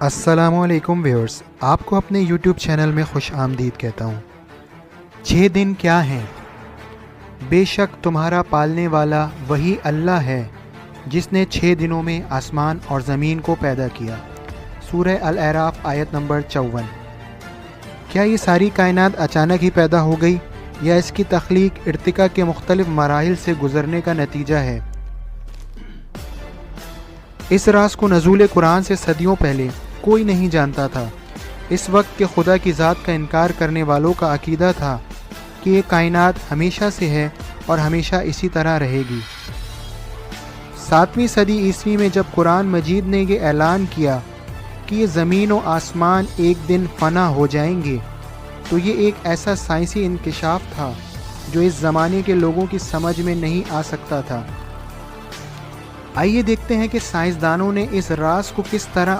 السلام علیکم ویورز، آپ کو اپنے یوٹیوب چینل میں خوش آمدید کہتا ہوں۔ 6 دن کیا ہیں؟ بے شک تمہارا پالنے والا وہی اللہ ہے جس نے 6 دنوں میں آسمان اور زمین کو پیدا کیا۔ سورہ الاعراف آیت نمبر 54۔ کیا یہ ساری کائنات اچانک ہی پیدا ہو گئی یا اس کی تخلیق ارتقاء کے مختلف مراحل سے گزرنے کا نتیجہ ہے؟ اس راز کو نزول قرآن سے صدیوں پہلے کوئی نہیں جانتا تھا۔ اس وقت کے خدا کی ذات کا انکار کرنے والوں کا عقیدہ تھا کہ یہ کائنات ہمیشہ سے ہے اور ہمیشہ اسی طرح رہے گی۔ 7ویں صدی عیسوی میں جب قرآن مجید نے یہ اعلان کیا کہ یہ زمین و آسمان ایک دن فنا ہو جائیں گے، تو یہ ایک ایسا سائنسی انکشاف تھا جو اس زمانے کے لوگوں کی سمجھ میں نہیں آ سکتا تھا۔ آئیے دیکھتے ہیں کہ سائنسدانوں نے اس راز کو کس طرح